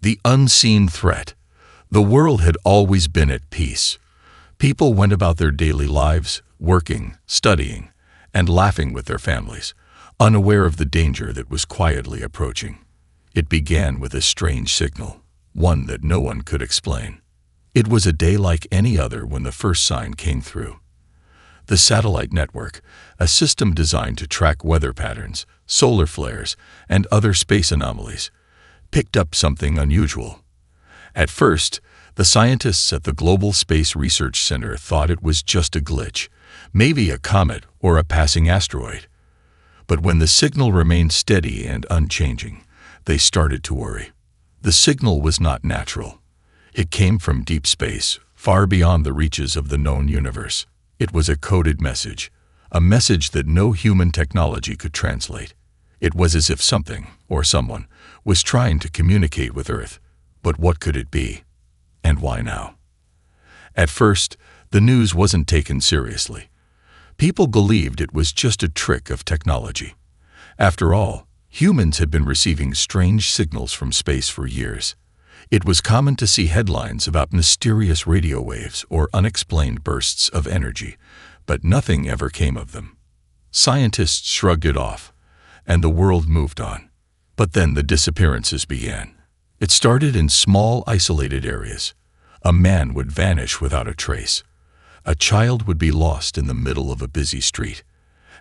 The unseen threat. The world had always been at peace. People went about their daily lives, working, studying, and laughing with their families, unaware of the danger that was quietly approaching. It began with a strange signal, one that no one could explain. It was a day like any other when the first sign came through. The satellite network, a system designed to track weather patterns, solar flares, and other space anomalies, picked up something unusual. At first, the scientists at the Global Space Research Center thought it was just a glitch, maybe a comet or a passing asteroid. But when the signal remained steady and unchanging, they started to worry. The signal was not natural. It came from deep space, far beyond the reaches of the known universe. It was a coded message, a message that no human technology could translate. It was as if something, or someone, was trying to communicate with Earth. But what could it be? And why now? At first, the news wasn't taken seriously. People believed it was just a trick of technology. After all, humans had been receiving strange signals from space for years. It was common to see headlines about mysterious radio waves or unexplained bursts of energy, but nothing ever came of them. Scientists shrugged it off, and the world moved on. But then the disappearances began. It started in small, isolated areas. A man would vanish without a trace. A child would be lost in the middle of a busy street.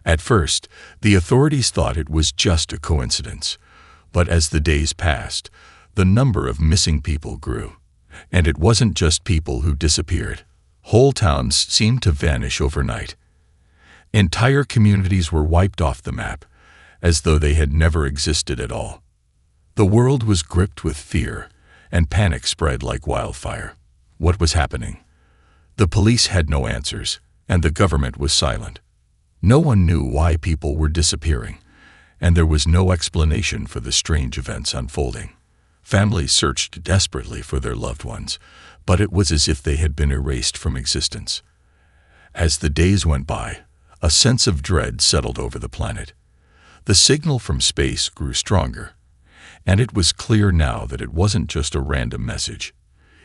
At first, the authorities thought it was just a coincidence. But as the days passed, the number of missing people grew. And it wasn't just people who disappeared. Whole towns seemed to vanish overnight. Entire communities were wiped off the map, as though they had never existed at all. The world was gripped with fear, and panic spread like wildfire. What was happening? The police had no answers, and the government was silent. No one knew why people were disappearing, and there was no explanation for the strange events unfolding. Families searched desperately for their loved ones, but it was as if they had been erased from existence. As the days went by, a sense of dread settled over the planet. The signal from space grew stronger, and it was clear now that it wasn't just a random message.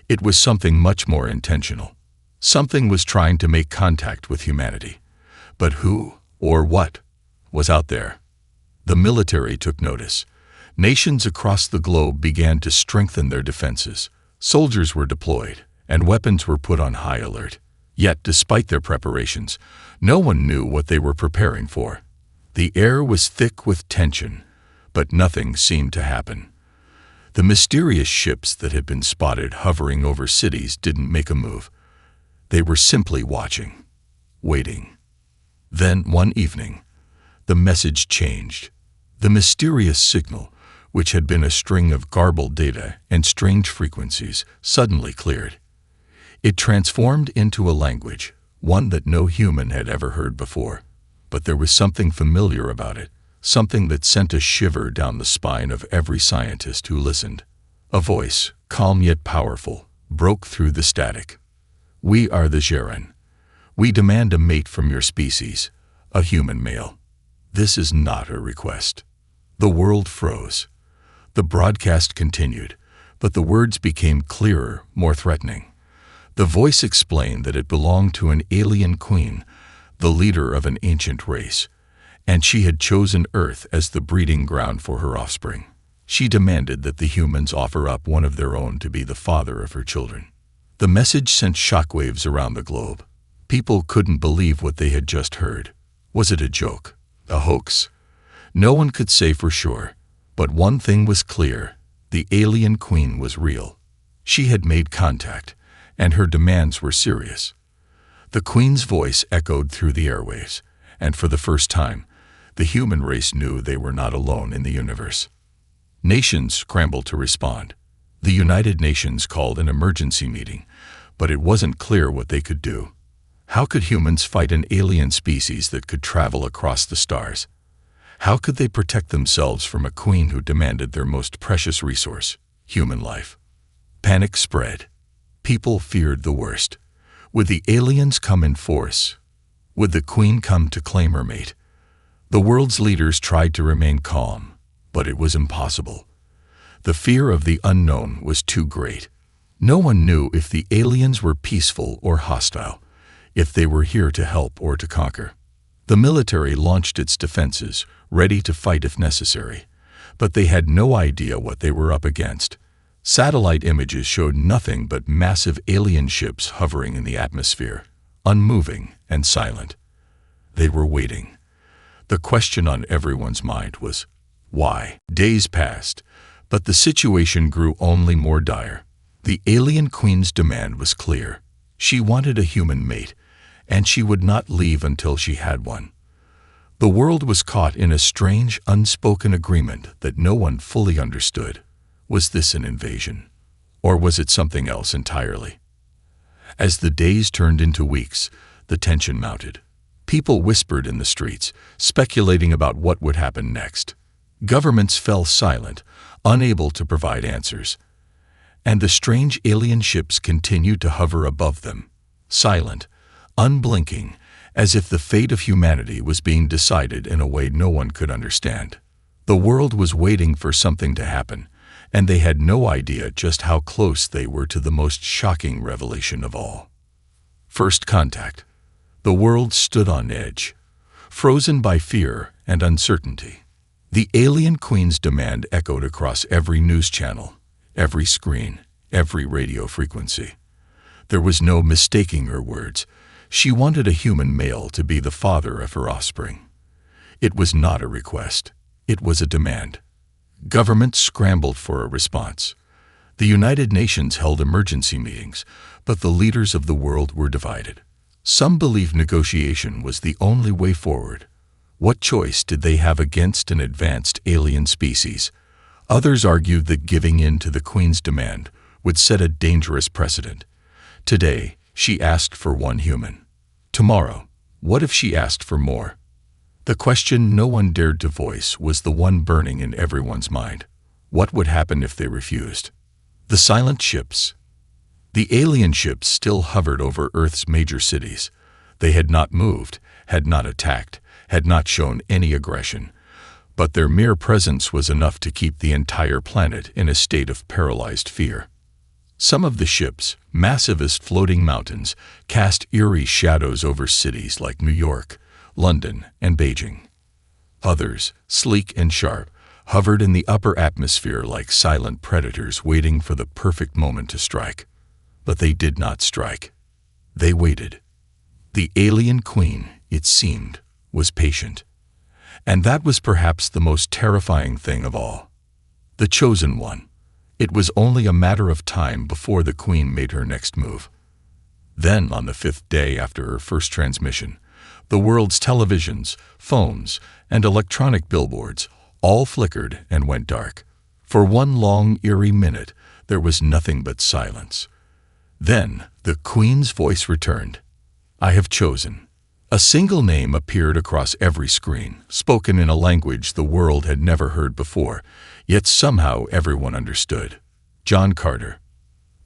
It was something much more intentional. Something was trying to make contact with humanity. But who, or what, was out there? The military took notice. Nations across the globe began to strengthen their defenses. Soldiers were deployed, and weapons were put on high alert. Yet, despite their preparations, no one knew what they were preparing for. The air was thick with tension, but nothing seemed to happen. The mysterious ships that had been spotted hovering over cities didn't make a move. They were simply watching, waiting. Then, one evening, the message changed. The mysterious signal, which had been a string of garbled data and strange frequencies, suddenly cleared. It transformed into a language, one that no human had ever heard before. But there was something familiar about it, something that sent a shiver down the spine of every scientist who listened. A voice, calm yet powerful, broke through the static. "We are the Zytherian. We demand a mate from your species, a human male. This is not a request." The world froze. The broadcast continued, but the words became clearer, more threatening. The voice explained that it belonged to an alien queen, the leader of an ancient race, and she had chosen Earth as the breeding ground for her offspring. She demanded that the humans offer up one of their own to be the father of her children. The message sent shockwaves around the globe. People couldn't believe what they had just heard. Was it a joke? A hoax? No one could say for sure, but one thing was clear: the alien queen was real. She had made contact, and her demands were serious. The queen's voice echoed through the airwaves, and for the first time, the human race knew they were not alone in the universe. Nations scrambled to respond. The United Nations called an emergency meeting, but it wasn't clear what they could do. How could humans fight an alien species that could travel across the stars? How could they protect themselves from a queen who demanded their most precious resource, human life? Panic spread. People feared the worst. Would the aliens come in force? Would the queen come to claim her mate? The world's leaders tried to remain calm, but it was impossible. The fear of the unknown was too great. No one knew if the aliens were peaceful or hostile, if they were here to help or to conquer. The military launched its defenses, ready to fight if necessary, but they had no idea what they were up against. Satellite images showed nothing but massive alien ships hovering in the atmosphere, unmoving and silent. They were waiting. The question on everyone's mind was, why? Days passed, but the situation grew only more dire. The alien queen's demand was clear. She wanted a human mate, and she would not leave until she had one. The world was caught in a strange, unspoken agreement that no one fully understood. Was this an invasion? Or was it something else entirely? As the days turned into weeks, the tension mounted. People whispered in the streets, speculating about what would happen next. Governments fell silent, unable to provide answers. And the strange alien ships continued to hover above them, silent, unblinking, as if the fate of humanity was being decided in a way no one could understand. The world was waiting for something to happen, and they had no idea just how close they were to the most shocking revelation of all. First contact. The world stood on edge, frozen by fear and uncertainty. The alien queen's demand echoed across every news channel, every screen, every radio frequency. There was no mistaking her words. She wanted a human male to be the father of her offspring. It was not a request. It was a demand. Governments scrambled for a response. The United Nations held emergency meetings, but the leaders of the world were divided. Some believed negotiation was the only way forward. What choice did they have against an advanced alien species? Others argued that giving in to the Queen's demand would set a dangerous precedent. Today, she asked for one human. Tomorrow, what if she asked for more? The question no one dared to voice was the one burning in everyone's mind. What would happen if they refused? The silent ships. The alien ships still hovered over Earth's major cities. They had not moved, had not attacked, had not shown any aggression. But their mere presence was enough to keep the entire planet in a state of paralyzed fear. Some of the ships, massive as floating mountains, cast eerie shadows over cities like New York, London, and Beijing. Others, sleek and sharp, hovered in the upper atmosphere like silent predators waiting for the perfect moment to strike. But they did not strike. They waited. The alien queen, it seemed, was patient. And that was perhaps the most terrifying thing of all. The chosen one. It was only a matter of time before the queen made her next move. Then, on the 5th day after her first transmission, the world's televisions, phones, and electronic billboards all flickered and went dark. For one long, eerie minute, there was nothing but silence. Then, the Queen's voice returned. "I have chosen." A single name appeared across every screen, spoken in a language the world had never heard before, yet somehow everyone understood. John Carter.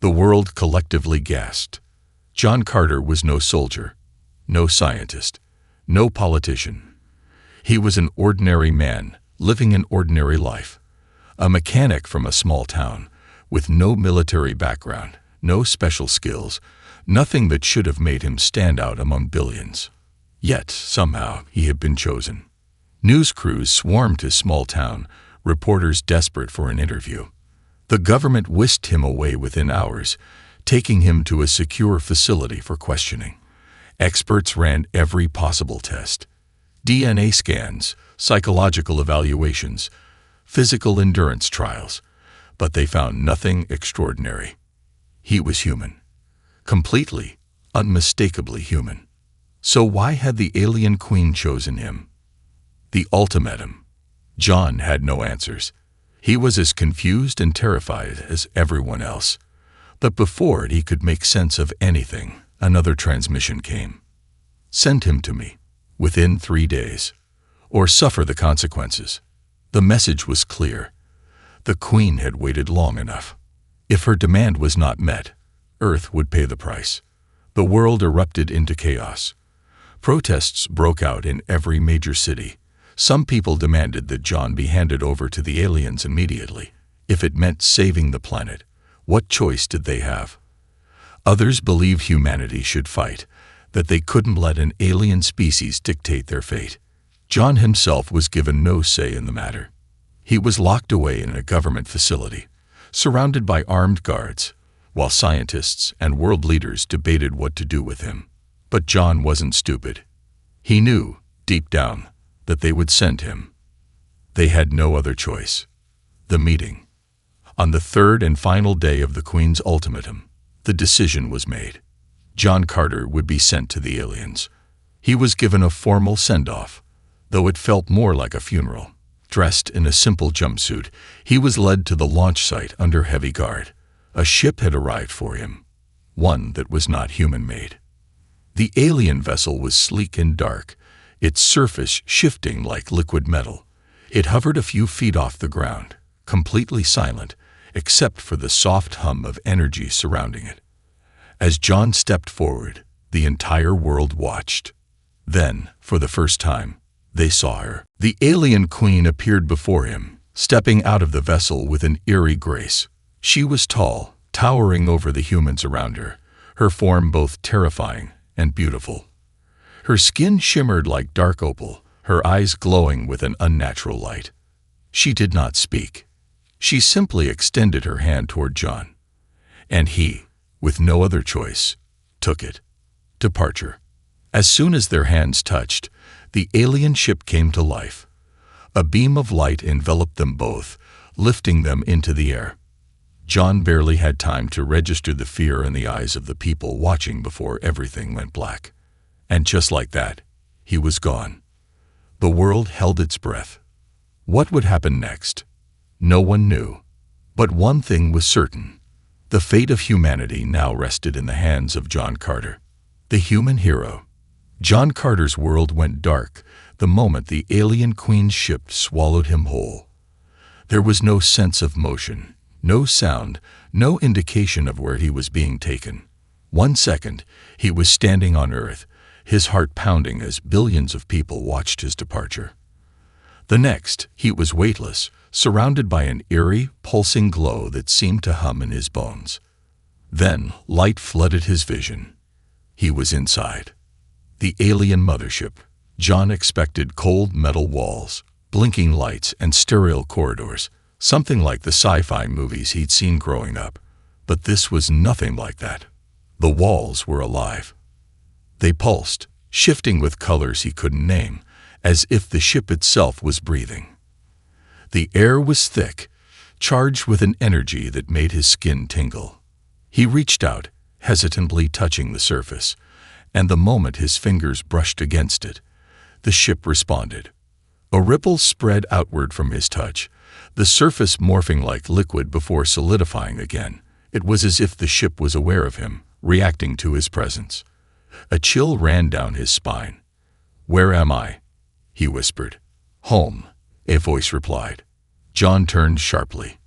The world collectively gasped. John Carter was no soldier, no scientist, no politician. He was an ordinary man, living an ordinary life. A mechanic from a small town, with no military background, no special skills, nothing that should have made him stand out among billions. Yet, somehow, he had been chosen. News crews swarmed his small town, reporters desperate for an interview. The government whisked him away within hours, taking him to a secure facility for questioning. Experts ran every possible test. DNA scans, psychological evaluations, physical endurance trials, but they found nothing extraordinary. He was human. Completely, unmistakably human. So why had the alien queen chosen him? The ultimatum. John had no answers. He was as confused and terrified as everyone else. But before he could make sense of anything, another transmission came. "Send him to me, within 3 days, or suffer the consequences." The message was clear. The queen had waited long enough. If her demand was not met, Earth would pay the price. The world erupted into chaos. Protests broke out in every major city. Some people demanded that John be handed over to the aliens immediately. If it meant saving the planet, what choice did they have? Others believed humanity should fight, that they couldn't let an alien species dictate their fate. John himself was given no say in the matter. He was locked away in a government facility, surrounded by armed guards, while scientists and world leaders debated what to do with him. But John wasn't stupid. He knew, deep down, that they would send him. They had no other choice. The meeting. On the third and final day of the Queen's ultimatum, the decision was made. John Carter would be sent to the aliens. He was given a formal send-off, though it felt more like a funeral. Dressed in a simple jumpsuit, he was led to the launch site under heavy guard. A ship had arrived for him, one that was not human-made. The alien vessel was sleek and dark, its surface shifting like liquid metal. It hovered a few feet off the ground, completely silent, except for the soft hum of energy surrounding it. As John stepped forward, the entire world watched. Then, for the first time, they saw her. The alien queen appeared before him, stepping out of the vessel with an eerie grace. She was tall, towering over the humans around her, her form both terrifying and beautiful. Her skin shimmered like dark opal, her eyes glowing with an unnatural light. She did not speak. She simply extended her hand toward John. And he, with no other choice, took it. Departure. As soon as their hands touched, the alien ship came to life. A beam of light enveloped them both, lifting them into the air. John barely had time to register the fear in the eyes of the people watching before everything went black. And just like that, he was gone. The world held its breath. What would happen next? No one knew. But one thing was certain. The fate of humanity now rested in the hands of John Carter, the human hero. John Carter's world went dark the moment the alien queen's ship swallowed him whole. There was no sense of motion, no sound, no indication of where he was being taken. 1 second, he was standing on Earth, his heart pounding as billions of people watched his departure. The next, he was weightless, surrounded by an eerie, pulsing glow that seemed to hum in his bones. Then, light flooded his vision. He was inside. The alien mothership. John expected cold metal walls, blinking lights, and sterile corridors, something like the sci-fi movies he'd seen growing up. But this was nothing like that. The walls were alive. They pulsed, shifting with colors he couldn't name, as if the ship itself was breathing. The air was thick, charged with an energy that made his skin tingle. He reached out, hesitantly touching the surface, and the moment his fingers brushed against it, the ship responded. A ripple spread outward from his touch, the surface morphing like liquid before solidifying again. It was as if the ship was aware of him, reacting to his presence. A chill ran down his spine. "Where am I?" he whispered. "Home," a voice replied. John turned sharply.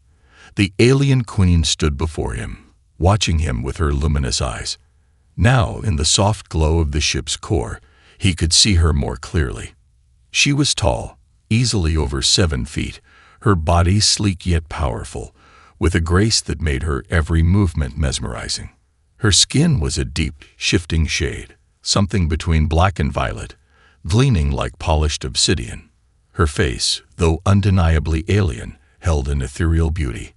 The alien queen stood before him, watching him with her luminous eyes. Now, in the soft glow of the ship's core, he could see her more clearly. She was tall, easily over 7 feet, her body sleek yet powerful, with a grace that made her every movement mesmerizing. Her skin was a deep, shifting shade, something between black and violet, gleaming like polished obsidian. Her face, though undeniably alien, held an ethereal beauty.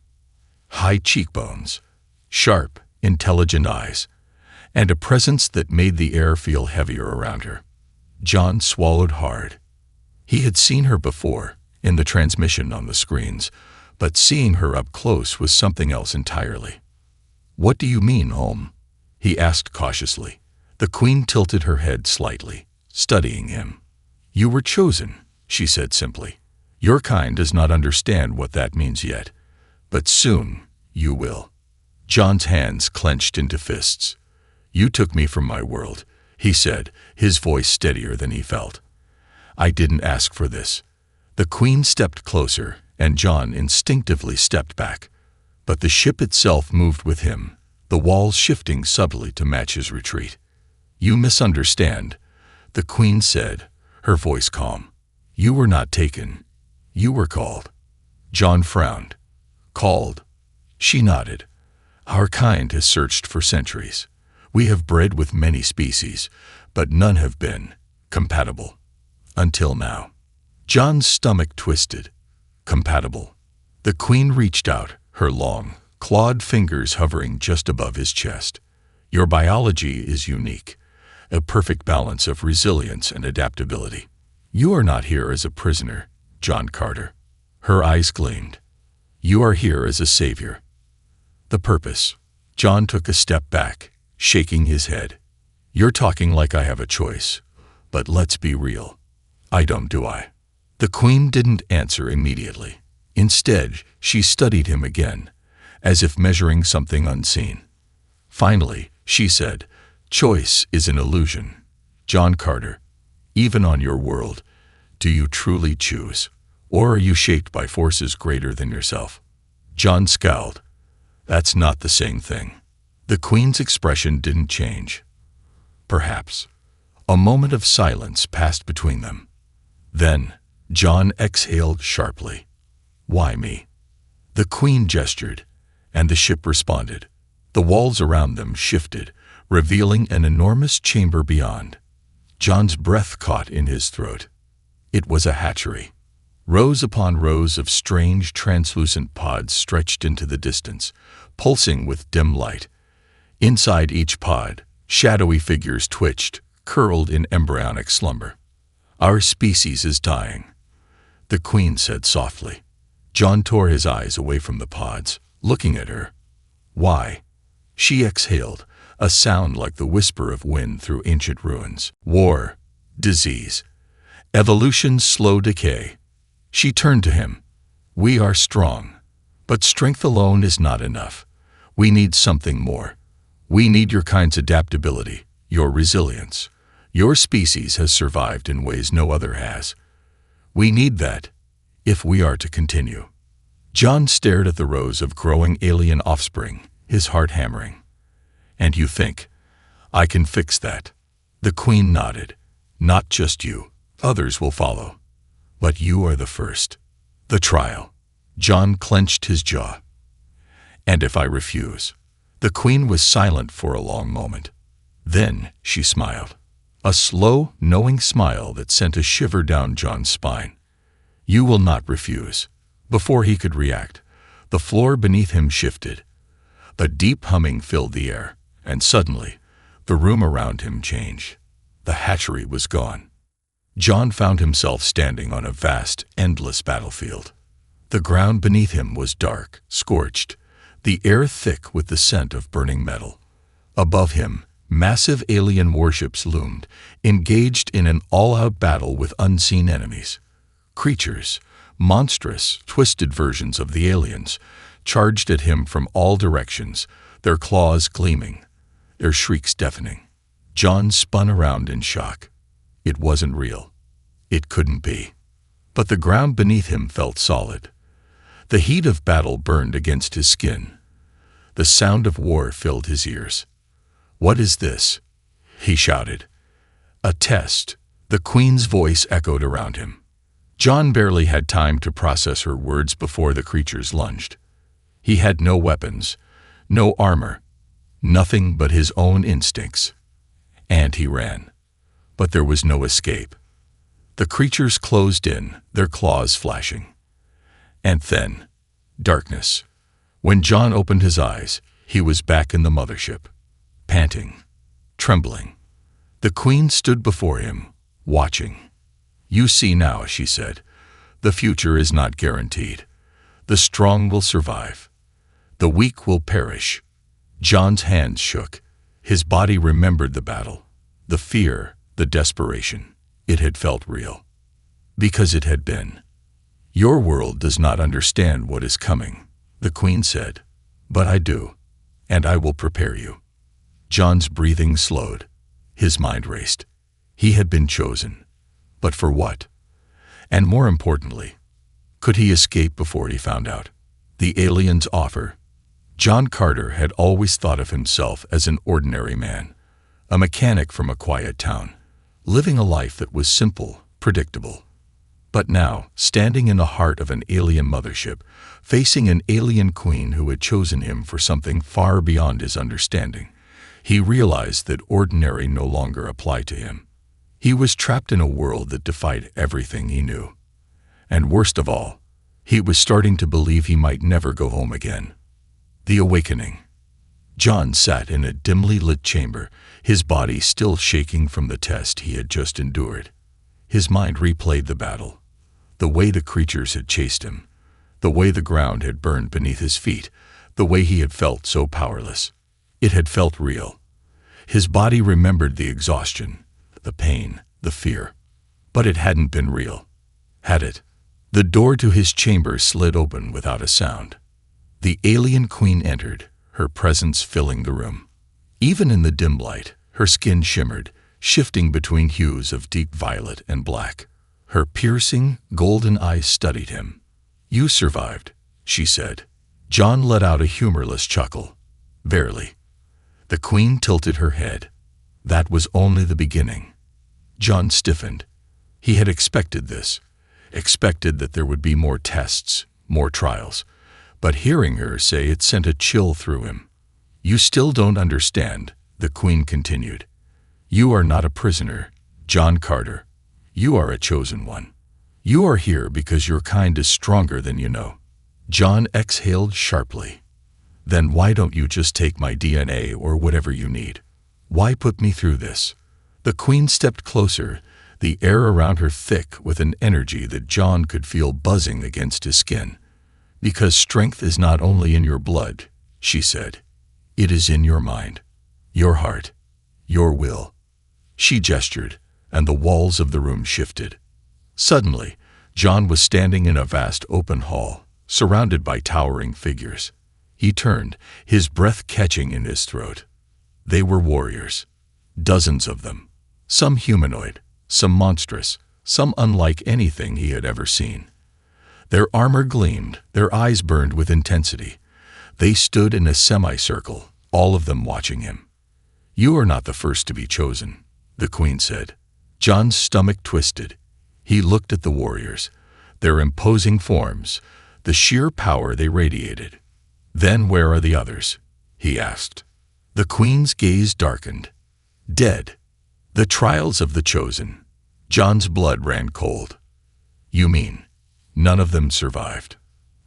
High cheekbones, sharp, intelligent eyes, and a presence that made the air feel heavier around her. John swallowed hard. He had seen her before, in the transmission on the screens, but seeing her up close was something else entirely. "What do you mean, home?" he asked cautiously. The queen tilted her head slightly, studying him. "You were chosen," she said simply. "Your kind does not understand what that means yet, but soon you will." John's hands clenched into fists. "You took me from my world," he said, his voice steadier than he felt. "I didn't ask for this." The queen stepped closer, and John instinctively stepped back. But the ship itself moved with him, the walls shifting subtly to match his retreat. "You misunderstand," the queen said, her voice calm. "You were not taken. You were called." John frowned. Called. She nodded. Our kind has searched for centuries. We have bred with many species, but none have been compatible. Until now. John's stomach twisted. Compatible. The Queen reached out, her long, clawed fingers hovering just above his chest. Your biology is unique, a perfect balance of resilience and adaptability. You are not here as a prisoner, John Carter. Her eyes gleamed. You are here as a savior. The purpose. John took a step back, shaking his head. You're talking like I have a choice, but let's be real. I don't, do I? The Queen didn't answer immediately. Instead, she studied him again, as if measuring something unseen. Finally, she said, choice is an illusion. John Carter, even on your world, do you truly choose? Or are you shaped by forces greater than yourself? John scowled. That's not the same thing. The Queen's expression didn't change. Perhaps. A moment of silence passed between them. Then, John exhaled sharply. Why me? The Queen gestured, and the ship responded. The walls around them shifted, revealing an enormous chamber beyond. John's breath caught in his throat. It was a hatchery. Rows upon rows of strange, translucent pods stretched into the distance, pulsing with dim light. Inside each pod, shadowy figures twitched, curled in embryonic slumber. Our species is dying, the Queen said softly. John tore his eyes away from the pods, looking at her. Why? She exhaled, a sound like the whisper of wind through ancient ruins. War, disease, evolution's slow decay. She turned to him. We are strong, but strength alone is not enough. We need something more. We need your kind's adaptability, your resilience. Your species has survived in ways no other has. We need that, if we are to continue. John stared at the rows of growing alien offspring, his heart hammering. And you think, I can fix that? The Queen nodded. Not just you. Others will follow. But you are the first. The trial. John clenched his jaw. And if I refuse? The Queen was silent for a long moment. Then she smiled. A slow, knowing smile that sent a shiver down John's spine. You will not refuse. Before he could react, the floor beneath him shifted. A deep humming filled the air, and suddenly, the room around him changed. The hatchery was gone. John found himself standing on a vast, endless battlefield. The ground beneath him was dark, scorched, the air thick with the scent of burning metal. Above him, massive alien warships loomed, engaged in an all-out battle with unseen enemies. Creatures, monstrous, twisted versions of the aliens, charged at him from all directions, their claws gleaming, their shrieks deafening. John spun around in shock. It wasn't real. It couldn't be. But the ground beneath him felt solid. The heat of battle burned against his skin. The sound of war filled his ears. What is this? He shouted. A test. The Queen's voice echoed around him. John barely had time to process her words before the creatures lunged. He had no weapons, no armor, nothing but his own instincts. And he ran. But there was no escape. The creatures closed in, their claws flashing. And then, darkness. When John opened his eyes, he was back in the mothership, panting, trembling. The Queen stood before him, watching. You see now, she said, the future is not guaranteed. The strong will survive. The weak will perish. John's hands shook. His body remembered the battle, the fear, the desperation. It had felt real. Because it had been. Your world does not understand what is coming, the Queen said. But I do, and I will prepare you. John's breathing slowed. His mind raced. He had been chosen. But for what? And more importantly, could he escape before he found out? The aliens' offer. John Carter had always thought of himself as an ordinary man, a mechanic from a quiet town, living a life that was simple, predictable. But now, standing in the heart of an alien mothership, facing an alien queen who had chosen him for something far beyond his understanding, he realized that ordinary no longer applied to him. He was trapped in a world that defied everything he knew. And worst of all, he was starting to believe he might never go home again. The awakening. John sat in a dimly lit chamber, his body still shaking from the test he had just endured. His mind replayed the battle, the way the creatures had chased him, the way the ground had burned beneath his feet, the way he had felt so powerless. It had felt real. His body remembered the exhaustion, the pain, the fear. But it hadn't been real, had it? The door to his chamber slid open without a sound. The alien queen entered, her presence filling the room. Even in the dim light, her skin shimmered, shifting between hues of deep violet and black. Her piercing, golden eyes studied him. "You survived," she said. John let out a humorless chuckle. "Barely." The queen tilted her head. That was only the beginning. John stiffened. He had expected this, expected that there would be more tests, more trials. But hearing her say it sent a chill through him. "You still don't understand," the queen continued. "You are not a prisoner, John Carter. You are a chosen one. You are here because your kind is stronger than you know." John exhaled sharply. "Then why don't you just take my DNA or whatever you need? Why put me through this?" The queen stepped closer, the air around her thick with an energy that John could feel buzzing against his skin. "Because strength is not only in your blood," she said. "It is in your mind, your heart, your will." She gestured, and the walls of the room shifted. Suddenly, John was standing in a vast open hall, surrounded by towering figures. He turned, his breath catching in his throat. They were warriors. Dozens of them. Some humanoid, some monstrous, some unlike anything he had ever seen. Their armor gleamed, their eyes burned with intensity. They stood in a semicircle, all of them watching him. "You are not the first to be chosen," the queen said. John's stomach twisted. He looked at the warriors, their imposing forms, the sheer power they radiated. "Then where are the others?" he asked. The queen's gaze darkened. "Dead. The trials of the chosen." John's blood ran cold. "You mean none of them survived?"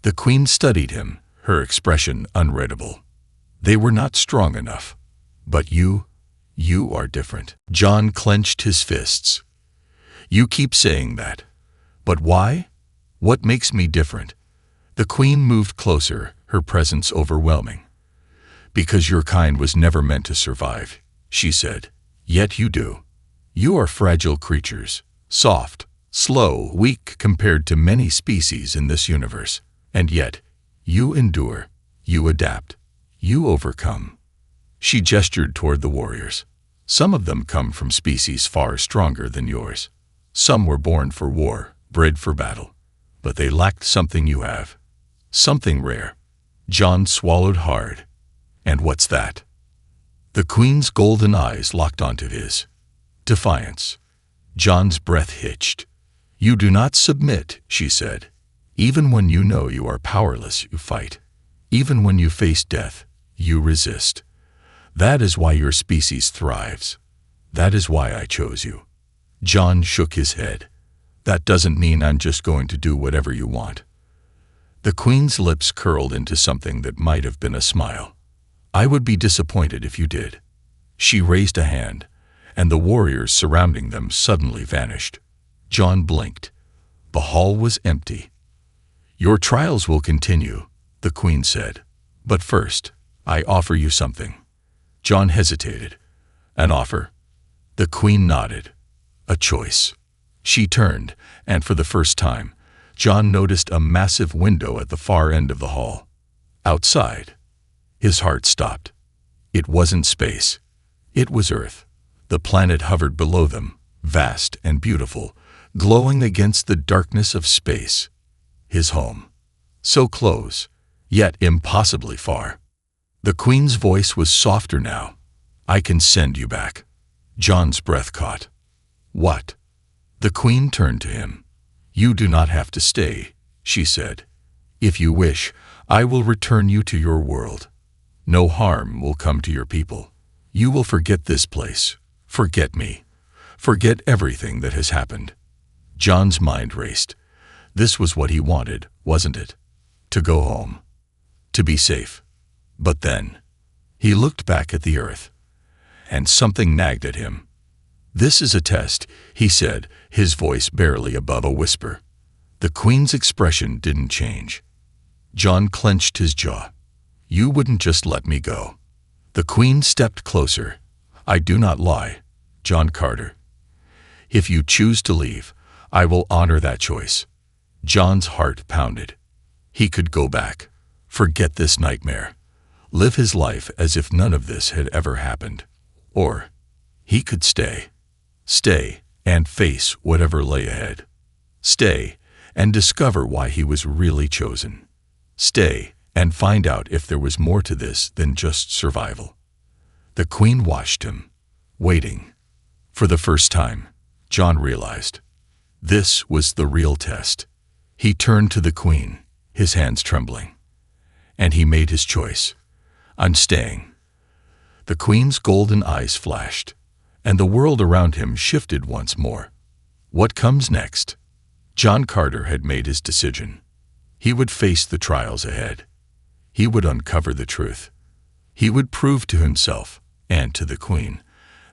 The queen studied him, her expression unreadable. "They were not strong enough. But you are different." John clenched his fists. "You keep saying that. But why? What makes me different?" The queen moved closer, her presence overwhelming. "Because your kind was never meant to survive," she said. "Yet you do. You are fragile creatures, soft, slow, weak compared to many species in this universe. And yet, you endure, you adapt, you overcome." She gestured toward the warriors. "Some of them come from species far stronger than yours. Some were born for war, bred for battle. But they lacked something you have. Something rare." John swallowed hard. "And what's that?" The queen's golden eyes locked onto his. Defiance. John's breath hitched. "You do not submit," she said. "Even when you know you are powerless, you fight. Even when you face death, you resist. That is why your species thrives. That is why I chose you." John shook his head. "That doesn't mean I'm just going to do whatever you want." The queen's lips curled into something that might have been a smile. "I would be disappointed if you did." She raised a hand, and the warriors surrounding them suddenly vanished. John blinked. The hall was empty. "Your trials will continue," the queen said. "But first, I offer you something." John hesitated. "An offer?" The queen nodded. "A choice." She turned, and for the first time, John noticed a massive window at the far end of the hall. Outside. His heart stopped. It wasn't space. It was Earth. The planet hovered below them, vast and beautiful, glowing against the darkness of space. His home. So close, yet impossibly far. The queen's voice was softer now. "I can send you back." John's breath caught. "What?" The queen turned to him. "You do not have to stay," she said. "If you wish, I will return you to your world. No harm will come to your people. You will forget this place, forget me, forget everything that has happened." John's mind raced. This was what he wanted, wasn't it? To go home. To be safe. But then, he looked back at the earth, and something nagged at him. "This is a test," he said, his voice barely above a whisper. The Queen's expression didn't change. John clenched his jaw. "You wouldn't just let me go." The Queen stepped closer. "I do not lie, John Carter. If you choose to leave, I will honor that choice." John's heart pounded. He could go back, forget this nightmare, live his life as if none of this had ever happened. Or he could stay. Stay and face whatever lay ahead. Stay and discover why he was really chosen. Stay and find out if there was more to this than just survival. The Queen watched him, waiting. For the first time, John realized this was the real test. He turned to the Queen, his hands trembling. And he made his choice. "I'm staying." The Queen's golden eyes flashed, and the world around him shifted once more. What comes next? John Carter had made his decision. He would face the trials ahead. He would uncover the truth. He would prove to himself and to the Queen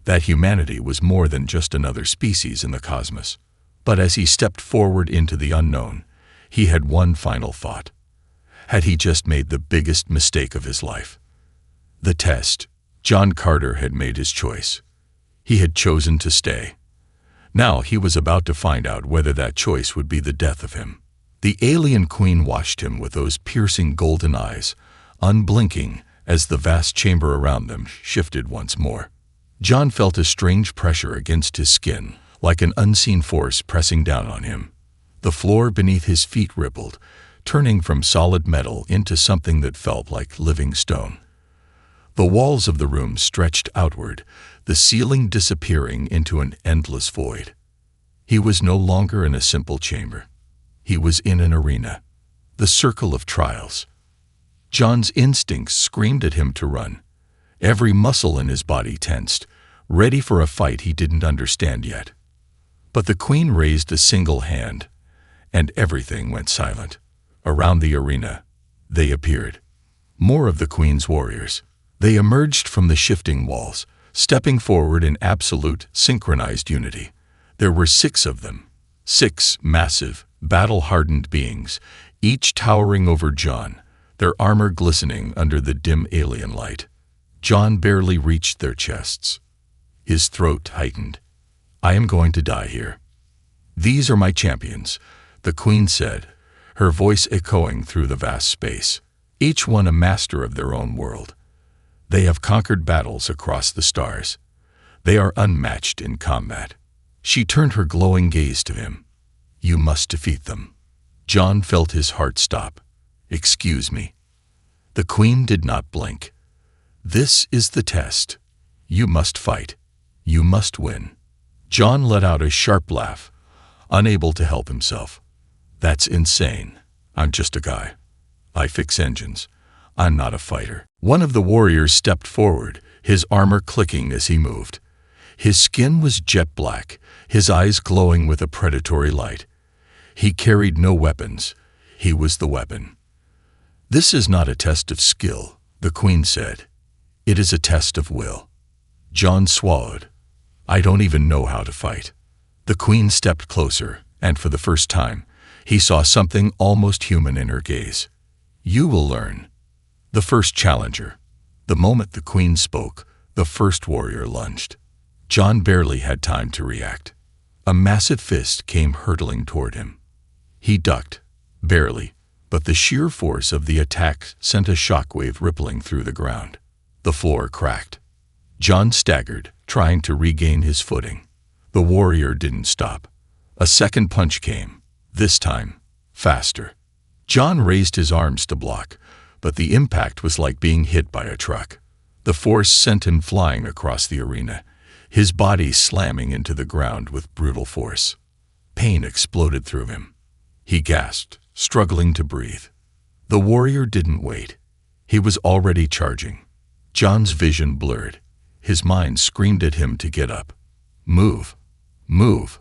that humanity was more than just another species in the cosmos. But as he stepped forward into the unknown, he had one final thought. Had he just made the biggest mistake of his life? The test. John Carter had made his choice. He had chosen to stay. Now he was about to find out whether that choice would be the death of him. The alien Queen watched him with those piercing golden eyes, unblinking as the vast chamber around them shifted once more. John felt a strange pressure against his skin, like an unseen force pressing down on him. The floor beneath his feet rippled, turning from solid metal into something that felt like living stone. The walls of the room stretched outward, the ceiling disappearing into an endless void. He was no longer in a simple chamber. He was in an arena, the circle of trials. John's instincts screamed at him to run. Every muscle in his body tensed, ready for a fight he didn't understand yet. But the Queen raised a single hand, and everything went silent. Around the arena, they appeared. More of the Queen's warriors. They emerged from the shifting walls, stepping forward in absolute, synchronized unity. There were 6 of them. 6 massive, battle-hardened beings, each towering over John, their armor glistening under the dim alien light. John barely reached their chests. His throat tightened. "I am going to die here." "These are my champions," the Queen said, her voice echoing through the vast space. "Each one a master of their own world. They have conquered battles across the stars. They are unmatched in combat." She turned her glowing gaze to him. "You must defeat them." John felt his heart stop. "Excuse me." The Queen did not blink. "This is the test. You must fight. You must win." John let out a sharp laugh, unable to help himself. "That's insane. I'm just a guy. I fix engines. I'm not a fighter." One of the warriors stepped forward, his armor clicking as he moved. His skin was jet black, his eyes glowing with a predatory light. He carried no weapons. He was the weapon. "This is not a test of skill," the Queen said. "It is a test of will." John swallowed. "I don't even know how to fight." The Queen stepped closer, and for the first time, he saw something almost human in her gaze. "You will learn." The first challenger. The moment the Queen spoke, the first warrior lunged. John barely had time to react. A massive fist came hurtling toward him. He ducked, barely, but the sheer force of the attack sent a shockwave rippling through the ground. The floor cracked. John staggered, trying to regain his footing. The warrior didn't stop. A second punch came, this time, faster. John raised his arms to block, but the impact was like being hit by a truck. The force sent him flying across the arena, his body slamming into the ground with brutal force. Pain exploded through him. he gasped, struggling to breathe. The warrior didn't wait. He was already charging. John's vision blurred. His mind screamed at him to get up. Move. Move.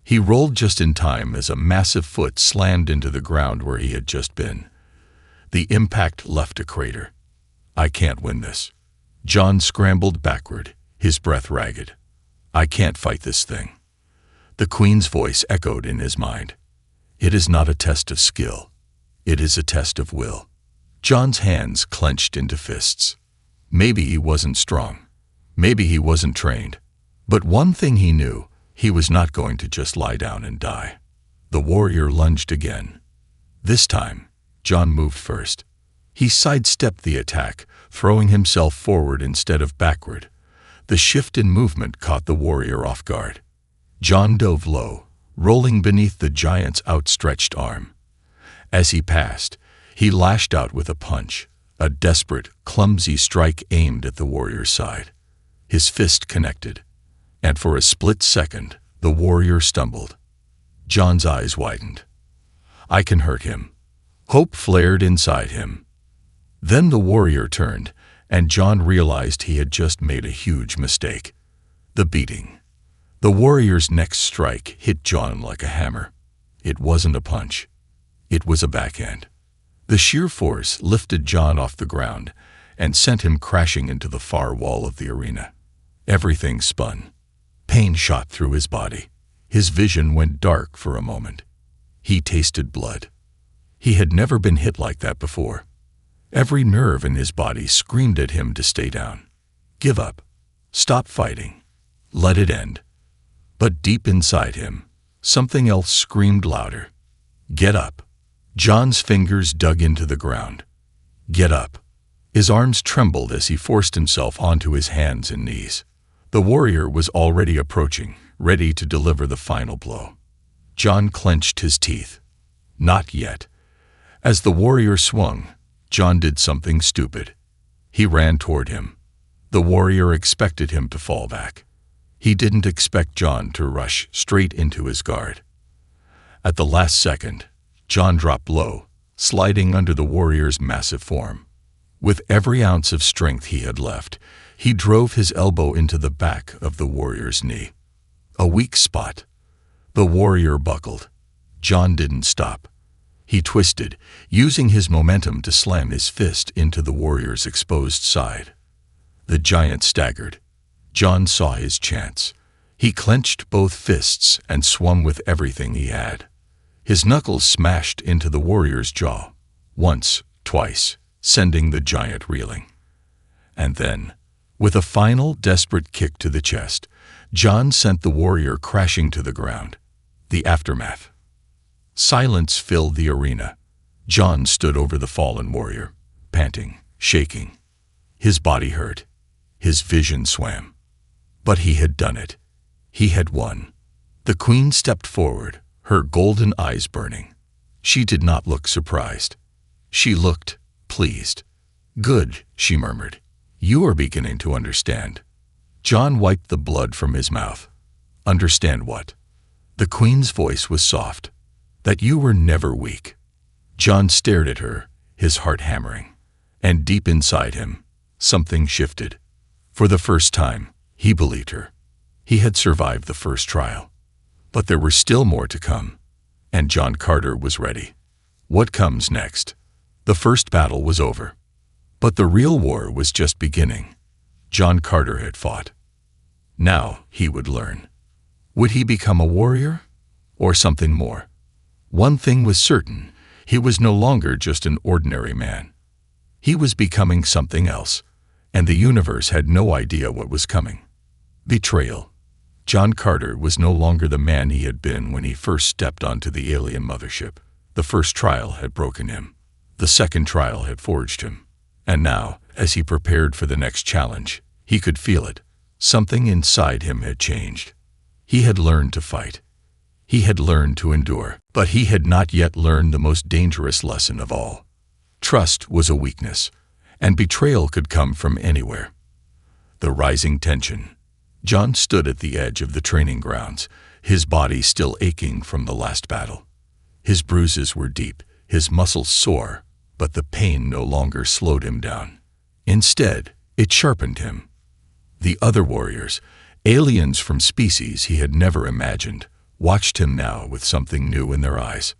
He rolled just in time as a massive foot slammed into the ground where he had just been. The impact left a crater. I can't win this. John scrambled backward, his breath ragged. I can't fight this thing. The Queen's voice echoed in his mind. It is not a test of skill. It is a test of will. John's hands clenched into fists. Maybe he wasn't strong. Maybe he wasn't trained. But one thing he knew, he was not going to just lie down and die. The warrior lunged again. This time, John moved first. He sidestepped the attack, throwing himself forward instead of backward. The shift in movement caught the warrior off guard. John dove low, rolling beneath the giant's outstretched arm. As he passed, he lashed out with a punch, a desperate, clumsy strike aimed at the warrior's side. His fist connected, and for a split second, the warrior stumbled. John's eyes widened. I can hurt him. Hope flared inside him. Then the warrior turned, and John realized he had just made a huge mistake. The beating. The warrior's next strike hit John like a hammer. It wasn't a punch. It was a backhand. The sheer force lifted John off the ground and sent him crashing into the far wall of the arena. Everything spun. Pain shot through his body. His vision went dark for a moment. He tasted blood. He had never been hit like that before. Every nerve in his body screamed at him to stay down. Give up. Stop fighting. Let it end. But deep inside him, something else screamed louder. Get up. John's fingers dug into the ground. Get up. His arms trembled as he forced himself onto his hands and knees. The warrior was already approaching, ready to deliver the final blow. John clenched his teeth. Not yet. As the warrior swung, John did something stupid. He ran toward him. The warrior expected him to fall back. He didn't expect John to rush straight into his guard. At the last second, John dropped low, sliding under the warrior's massive form. With every ounce of strength he had left, he drove his elbow into the back of the warrior's knee. A weak spot. The warrior buckled. John didn't stop. He twisted, using his momentum to slam his fist into the warrior's exposed side. The giant staggered. John saw his chance. He clenched both fists and swung with everything he had. His knuckles smashed into the warrior's jaw. Once, twice, sending the giant reeling. And then, with a final desperate kick to the chest, John sent the warrior crashing to the ground. The aftermath. Silence filled the arena. John stood over the fallen warrior, panting, shaking. His body hurt. His vision swam. But he had done it. He had won. The Queen stepped forward, her golden eyes burning. She did not look surprised. She looked pleased. Good, she murmured. You are beginning to understand. John wiped the blood from his mouth. Understand what? The Queen's voice was soft. That you were never weak. John stared at her, his heart hammering. And deep inside him, something shifted. For the first time, he believed her. He had survived the first trial. But there were still more to come. And John Carter was ready. What comes next? The first battle was over. But the real war was just beginning. John Carter had fought. Now he would learn. Would he become a warrior? Or something more? One thing was certain. He was no longer just an ordinary man. He was becoming something else, and the universe had no idea what was coming. Betrayal. John Carter was no longer the man he had been when he first stepped onto the alien mothership. The first trial had broken him. The second trial had forged him. And now, as he prepared for the next challenge, he could feel it. Something inside him had changed. He had learned to fight. He had learned to endure, but he had not yet learned the most dangerous lesson of all. Trust was a weakness, and betrayal could come from anywhere. The rising tension. John stood at the edge of the training grounds, his body still aching from the last battle. His bruises were deep, his muscles sore, but the pain no longer slowed him down. Instead, it sharpened him. The other warriors, aliens from species he had never imagined, watched him now with something new in their eyes.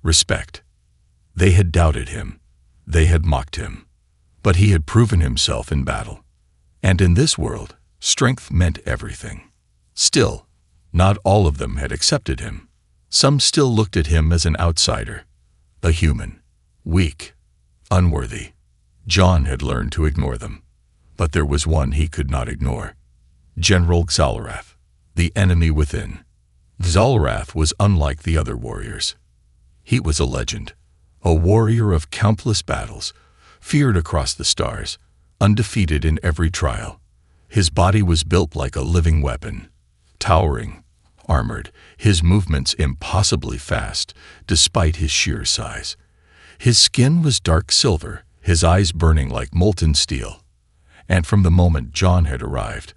Respect. They had doubted him. They had mocked him. But he had proven himself in battle. And in this world, strength meant everything. Still, not all of them had accepted him. Some still looked at him as an outsider, a human, weak, unworthy. John had learned to ignore them. But there was one he could not ignore. General Xal'Arath, the enemy within. Xal'Arath was unlike the other warriors. He was a legend, a warrior of countless battles, feared across the stars, undefeated in every trial. His body was built like a living weapon, towering, armored, his movements impossibly fast, despite his sheer size. His skin was dark silver, his eyes burning like molten steel. And from the moment John had arrived,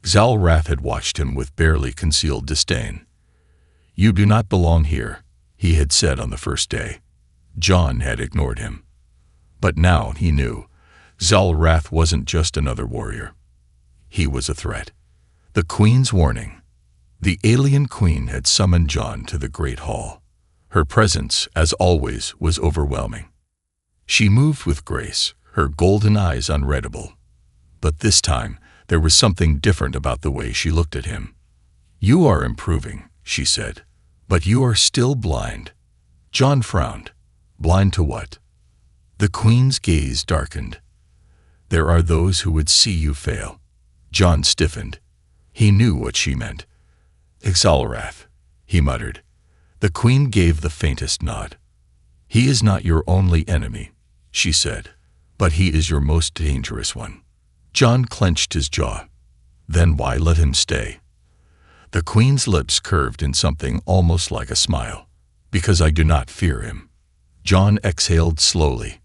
Xal'Arath had watched him with barely concealed disdain. "You do not belong here," he had said on the first day. John had ignored him. But now he knew Xal'Arath wasn't just another warrior. He was a threat. The Queen's warning. The alien Queen had summoned John to the Great Hall. Her presence, as always, was overwhelming. She moved with grace, her golden eyes unreadable. But this time, there was something different about the way she looked at him. "You are improving," she said, "but you are still blind." John frowned. Blind to what? The Queen's gaze darkened. "There are those who would see you fail." John stiffened. He knew what she meant. "Xal'Arath," he muttered. The Queen gave the faintest nod. "He is not your only enemy," she said, "but he is your most dangerous one." John clenched his jaw. Then why let him stay? The Queen's lips curved in something almost like a smile. "Because I do not fear him." John exhaled slowly,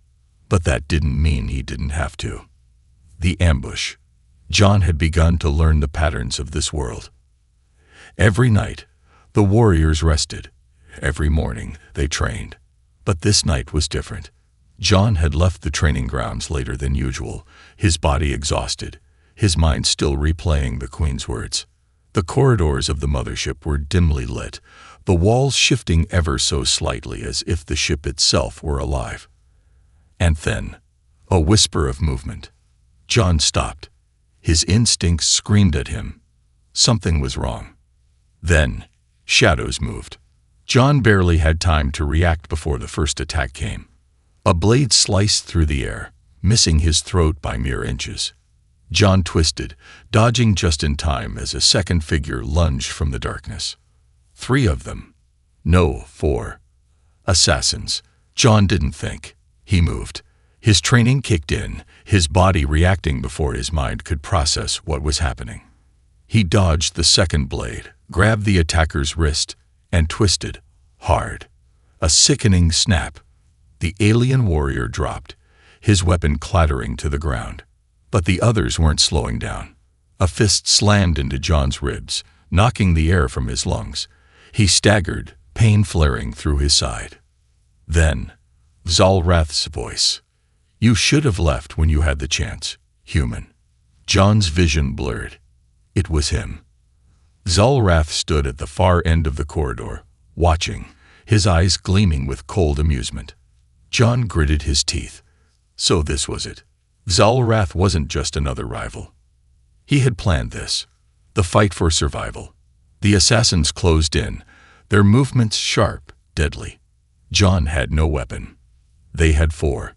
but that didn't mean he didn't have to. The ambush. John had begun to learn the patterns of this world. Every night, the warriors rested. Every morning, they trained. But this night was different. John had left the training grounds later than usual, his body exhausted, his mind still replaying the Queen's words. The corridors of the mothership were dimly lit, the walls shifting ever so slightly as if the ship itself were alive. And then, a whisper of movement. John stopped. His instincts screamed at him. Something was wrong. Then, shadows moved. John barely had time to react before the first attack came. A blade sliced through the air, missing his throat by mere inches. John twisted, dodging just in time as a second figure lunged from the darkness. 3 of them. No, 4. Assassins. John didn't think. He moved. His training kicked in, his body reacting before his mind could process what was happening. He dodged the second blade, grabbed the attacker's wrist, and twisted, hard. A sickening snap. The alien warrior dropped, his weapon clattering to the ground. But the others weren't slowing down. A fist slammed into John's ribs, knocking the air from his lungs. He staggered, pain flaring through his side. Then, Xal'Arath's voice. "You should have left when you had the chance, human." John's vision blurred. It was him. Xal'Arath stood at the far end of the corridor, watching, his eyes gleaming with cold amusement. John gritted his teeth. So this was it. Xal'Arath wasn't just another rival. He had planned this. The fight for survival. The assassins closed in, their movements sharp, deadly. John had no weapon. They had 4.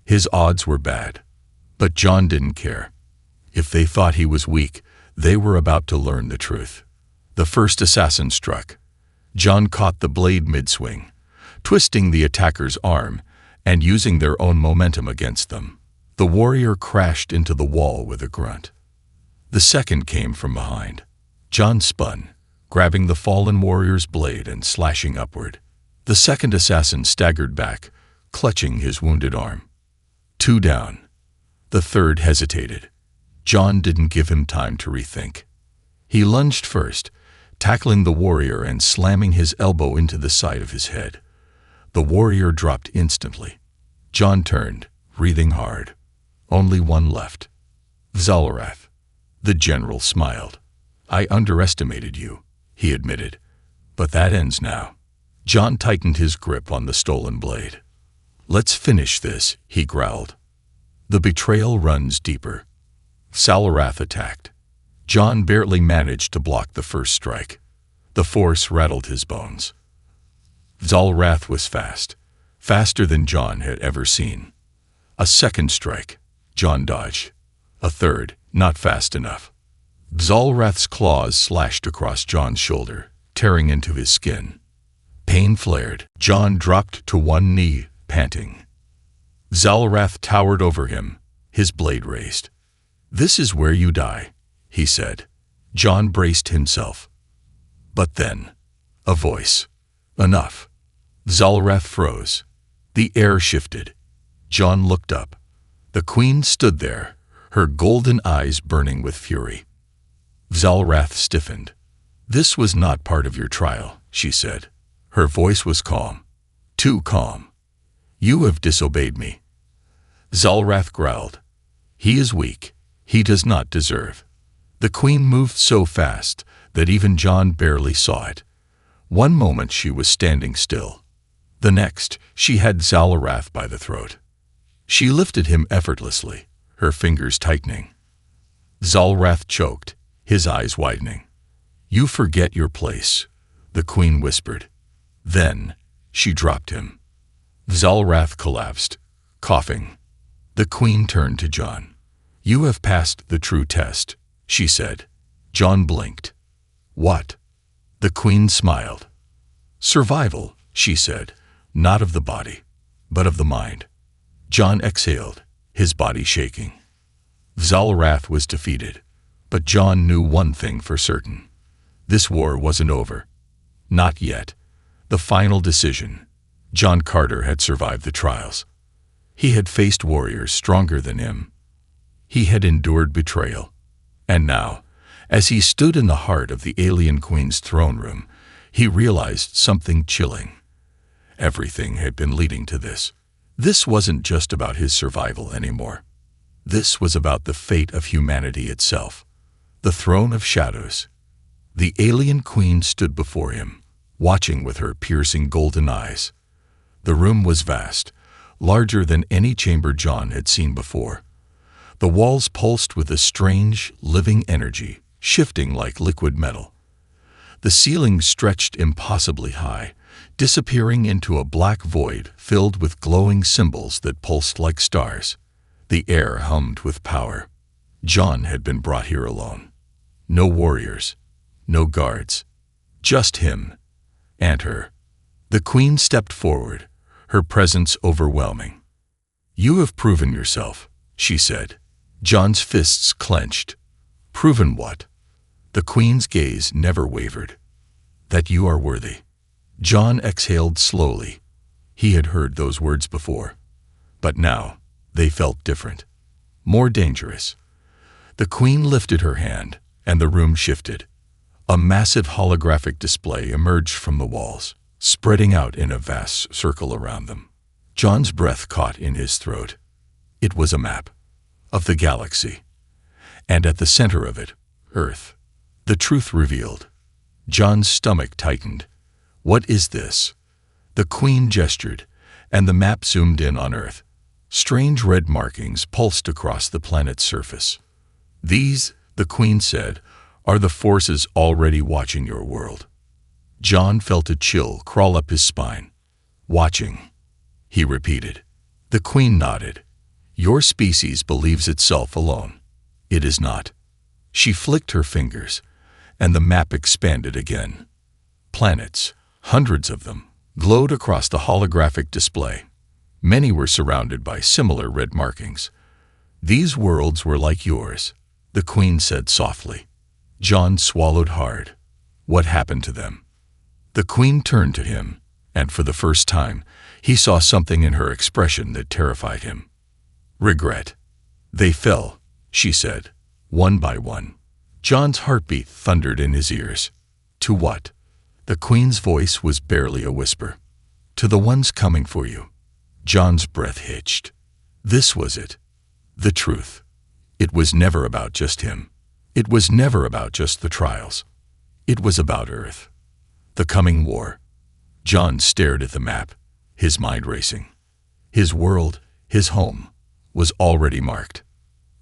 His odds were bad. But John didn't care. If they thought he was weak, they were about to learn the truth. The first assassin struck. John caught the blade mid-swing, twisting the attacker's arm and using their own momentum against them. The warrior crashed into the wall with a grunt. The second came from behind. John spun, grabbing the fallen warrior's blade and slashing upward. The second assassin staggered back, clutching his wounded arm. 2 down. The third hesitated. John didn't give him time to rethink. He lunged first, tackling the warrior and slamming his elbow into the side of his head. The warrior dropped instantly. John turned, breathing hard. Only one left. Zalarath. The general smiled. I underestimated you, he admitted. But that ends now. John tightened his grip on the stolen blade. Let's finish this, he growled. The betrayal runs deeper. Zalarath attacked. John barely managed to block the first strike. The force rattled his bones. Zalarath was fast, faster than John had ever seen. A second strike. John dodged. A third, not fast enough. Zalarath's claws slashed across John's shoulder, tearing into his skin. Pain flared. John dropped to one knee, panting. Zalarath towered over him, his blade raised. This is where you die, he said. John braced himself. But then, a voice. Enough. Zalarath froze. The air shifted. John looked up. The queen stood there, her golden eyes burning with fury. Zalarath stiffened. This was not part of your trial, she said. Her voice was calm. Too calm. You have disobeyed me. Zalarath growled. He is weak. He does not deserve. The queen moved so fast that even John barely saw it. One moment she was standing still. The next, she had Zalarath by the throat. She lifted him effortlessly, her fingers tightening. Zalarath choked, his eyes widening. You forget your place, the queen whispered. Then, she dropped him. Zalarath collapsed, coughing. The queen turned to John. You have passed the true test, she said. John blinked. What? The queen smiled. Survival, she said, not of the body, but of the mind. John exhaled, his body shaking. Zalarath was defeated, but John knew one thing for certain. This war wasn't over. Not yet. The final decision. John Carter had survived the trials. He had faced warriors stronger than him. He had endured betrayal. And now, as he stood in the heart of the alien queen's throne room, he realized something chilling. Everything had been leading to this. This wasn't just about his survival anymore. This was about the fate of humanity itself. The throne of shadows. The alien queen stood before him, watching with her piercing golden eyes. The room was vast, larger than any chamber John had seen before. The walls pulsed with a strange, living energy, shifting like liquid metal. The ceiling stretched impossibly high, disappearing into a black void filled with glowing symbols that pulsed like stars. The air hummed with power. John had been brought here alone. No warriors, no guards, just him and her. The queen stepped forward, her presence overwhelming. You have proven yourself, she said. John's fists clenched. Proven what? The queen's gaze never wavered. That you are worthy. John exhaled slowly. He had heard those words before. But now, they felt different. More dangerous. The queen lifted her hand, and the room shifted. A massive holographic display emerged from the walls, spreading out in a vast circle around them. John's breath caught in his throat. It was a map of the galaxy. And at the center of it, Earth. The truth revealed. John's stomach tightened. What is this? The queen gestured, and the map zoomed in on Earth. Strange red markings pulsed across the planet's surface. These, the queen said, are the forces already watching your world. John felt a chill crawl up his spine. Watching, he repeated. The queen nodded. Your species believes itself alone. It is not. She flicked her fingers, and the map expanded again. Planets, hundreds of them, glowed across the holographic display. Many were surrounded by similar red markings. These worlds were like yours, the queen said softly. John swallowed hard. What happened to them? The queen turned to him, and for the first time, he saw something in her expression that terrified him. Regret. They fell, she said, one by one. John's heartbeat thundered in his ears. To what? The Queen's voice was barely a whisper. To the ones coming for you. John's breath hitched. This was it. The truth. It was never about just him. It was never about just the trials. It was about Earth. The coming war. John stared at the map, his mind racing. His world, his home, was already marked.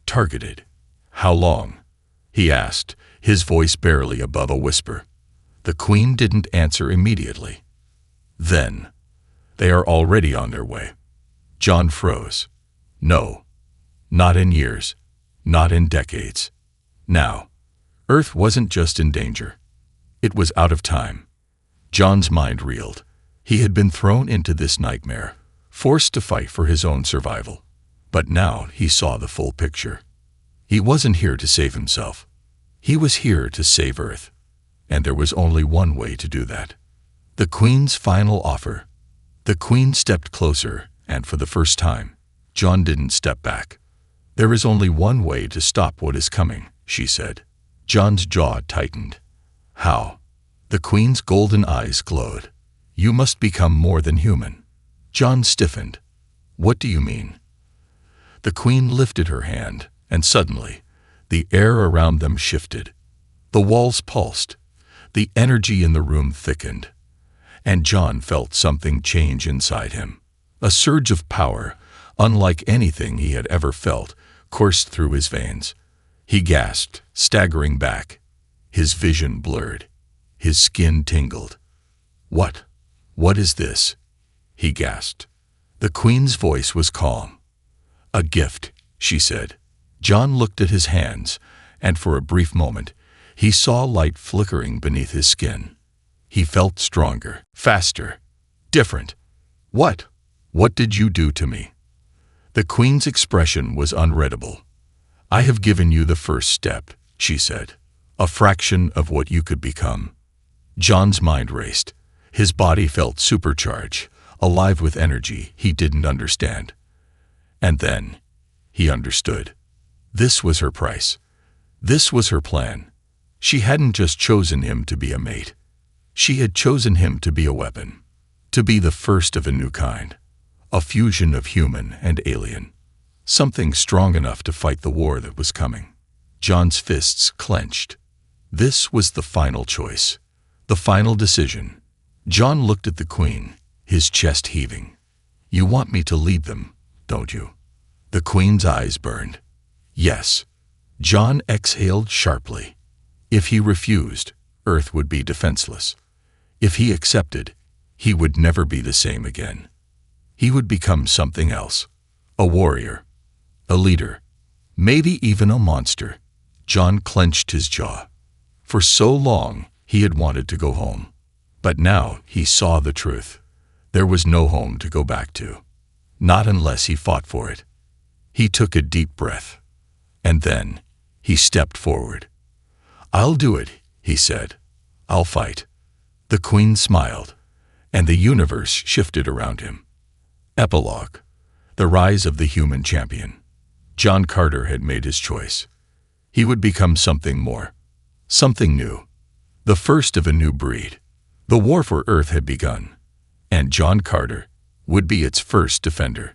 Targeted. How long? He asked, his voice barely above a whisper. The Queen didn't answer immediately. Then, they are already on their way. John froze. No. Not in years. Not in decades. Now. Earth wasn't just in danger. It was out of time. John's mind reeled. He had been thrown into this nightmare, forced to fight for his own survival. But now he saw the full picture. He wasn't here to save himself. He was here to save Earth. And there was only one way to do that. The Queen's final offer. The Queen stepped closer, and for the first time, John didn't step back. There is only one way to stop what is coming, she said. John's jaw tightened. How? The Queen's golden eyes glowed. You must become more than human. John stiffened. What do you mean? The Queen lifted her hand, and suddenly, the air around them shifted. The walls pulsed. The energy in the room thickened. And John felt something change inside him. A surge of power, unlike anything he had ever felt, coursed through his veins. He gasped, staggering back. His vision blurred. His skin tingled. What? What is this? He gasped. The Queen's voice was calm. A gift, she said. John looked at his hands, and for a brief moment, he saw light flickering beneath his skin. He felt stronger, faster, different. What? What did you do to me? The Queen's expression was unreadable. I have given you the first step, she said. A fraction of what you could become. John's mind raced. His body felt supercharged, alive with energy he didn't understand. And then, he understood. This was her price. This was her plan. She hadn't just chosen him to be a mate. She had chosen him to be a weapon. To be the first of a new kind. A fusion of human and alien. Something strong enough to fight the war that was coming. John's fists clenched. This was the final choice. The final decision. John looked at the Queen, his chest heaving. You want me to lead them, don't you? The Queen's eyes burned. Yes. John exhaled sharply. If he refused, Earth would be defenseless. If he accepted, he would never be the same again. He would become something else. A warrior. A leader. Maybe even a monster. John clenched his jaw. For so long, he had wanted to go home. But now he saw the truth. There was no home to go back to. Not unless he fought for it. He took a deep breath. And then, he stepped forward. I'll do it, he said. I'll fight. The Queen smiled, and the universe shifted around him. Epilogue. The rise of the human champion. John Carter had made his choice. He would become something more. Something new. The first of a new breed. The war for Earth had begun, and John Carter would be its first defender.